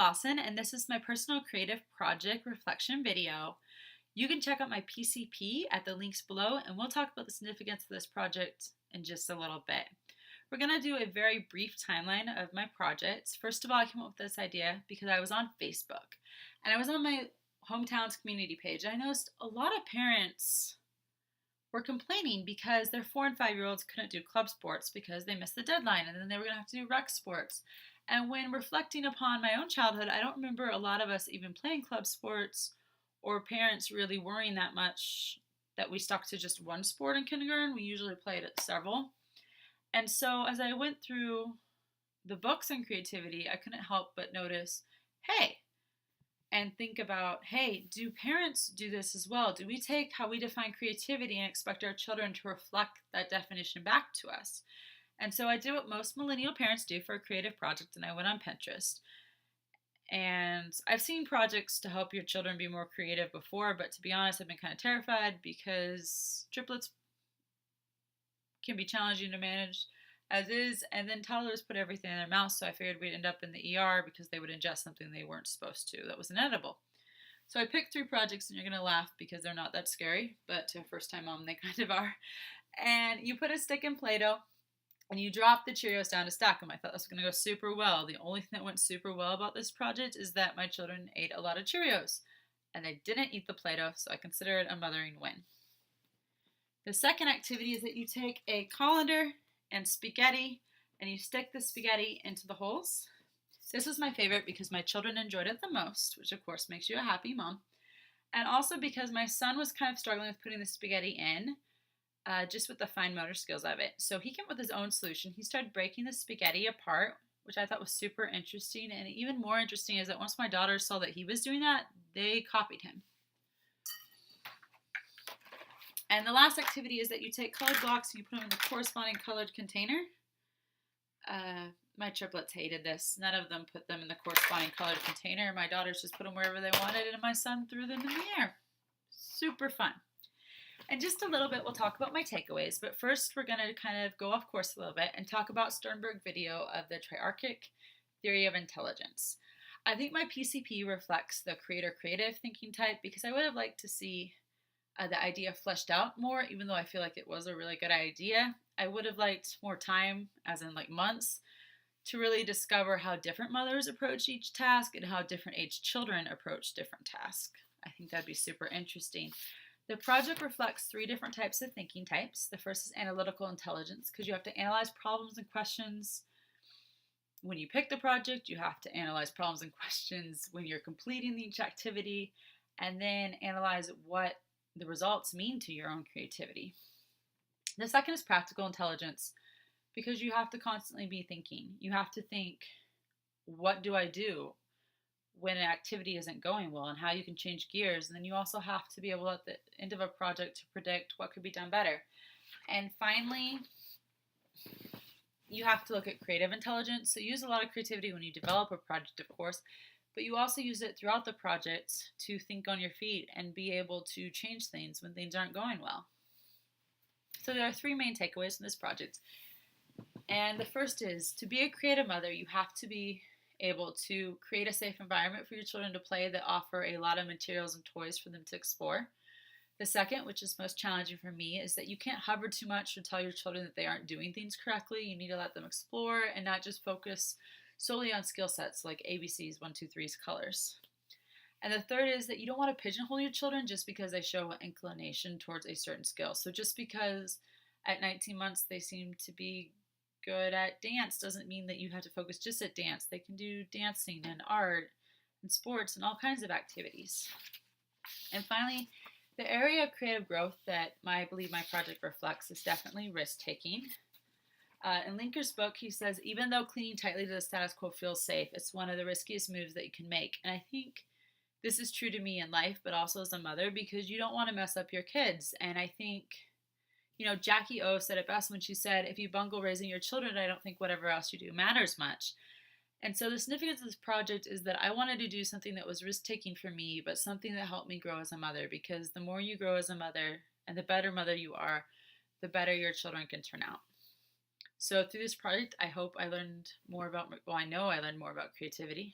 Clausen, and this is my personal creative project reflection video. You can check out my PCP at the links below, and we'll talk about the significance of this project in just a little bit. We're going to do a very brief timeline of my projects. First of all, I came up with this idea because I was on Facebook, and I was on my hometown's community page. I noticed a lot of parents were complaining because their 4 and 5-year-olds couldn't do club sports because they missed the deadline, and then they were going to have to do rec sports. And when reflecting upon my own childhood, I don't remember a lot of us even playing club sports or parents really worrying that much that we stuck to just one sport in kindergarten. We usually played at several. And so as I went through the books on creativity, I couldn't help but notice, hey, and think about, hey, do parents do this as well? Do we take how we define creativity and expect our children to reflect that definition back to us? And so I did what most millennial parents do for a creative project, and I went on Pinterest. And I've seen projects to help your children be more creative before, but to be honest, I've been kind of terrified because triplets can be challenging to manage as is, and then toddlers put everything in their mouth, so I figured we'd end up in the ER because they would ingest something they weren't supposed to that was inedible. So I picked 3 projects, and you're going to laugh because they're not that scary, but to a first-time mom, they kind of are. And you put a stick in Play-Doh, and you drop the Cheerios down to stack them. I thought this was going to go super well. The only thing that went super well about this project is that my children ate a lot of Cheerios, and they didn't eat the Play-Doh, so I consider it a mothering win. The second activity is that you take a colander and spaghetti, and you stick the spaghetti into the holes. This was my favorite because my children enjoyed it the most, which of course makes you a happy mom. And also because my son was kind of struggling with putting the spaghetti in, just with the fine motor skills of it. So he came up with his own solution. He started breaking the spaghetti apart, which I thought was super interesting. And even more interesting is that once my daughters saw that he was doing that, they copied him. And the last activity is that you take colored blocks and you put them in the corresponding colored container. My triplets hated this. None of them put them in the corresponding colored container. My daughters just put them wherever they wanted, and my son threw them in the air. Super fun. And just a little bit, we'll talk about my takeaways, but first we're going to kind of go off course a little bit and talk about Sternberg's video of the triarchic theory of intelligence. I think my PCP reflects the creator-creative thinking type because I would have liked to see the idea fleshed out more, even though I feel like it was a really good idea. I would have liked more time, as in like months, to really discover how different mothers approach each task and how different age children approach different tasks. I think that'd be super interesting. The project reflects 3 different types of thinking types. The first is analytical intelligence, because you have to analyze problems and questions when you pick the project. You have to analyze problems and questions when you're completing each activity, and then analyze what the results mean to your own creativity. The second is practical intelligence, because you have to constantly be thinking. You have to think, what do I do when an activity isn't going well, and how you can change gears. And then you also have to be able at the end of a project to predict what could be done better. And finally, you have to look at creative intelligence. So you use a lot of creativity when you develop a project, of course, but you also use it throughout the project to think on your feet and be able to change things when things aren't going well. So there are 3 main takeaways from this project. And the first is, to be a creative mother, you have to be able to create a safe environment for your children to play that offer a lot of materials and toys for them to explore. The second, which is most challenging for me, is that you can't hover too much or tell your children that they aren't doing things correctly. You need to let them explore and not just focus solely on skill sets like ABCs, 1, 2, 3's colors. And the third is that you don't want to pigeonhole your children just because they show an inclination towards a certain skill. So just because at 19 months they seem to be good at dance doesn't mean that you have to focus just at dance. They can do dancing and art and sports and all kinds of activities. And finally, the area of creative growth that I believe my project reflects is definitely risk-taking. In Linker's book, he says, even though clinging tightly to the status quo feels safe, it's one of the riskiest moves that you can make. And I think this is true to me in life, but also as a mother, because you don't want to mess up your kids. And I think, Jackie O said it best when she said, if you bungle raising your children, I don't think whatever else you do matters much. And so the significance of this project is that I wanted to do something that was risk-taking for me, but something that helped me grow as a mother, because the more you grow as a mother and the better mother you are, the better your children can turn out. So through this project, I hope I learned more about, I know I learned more about creativity.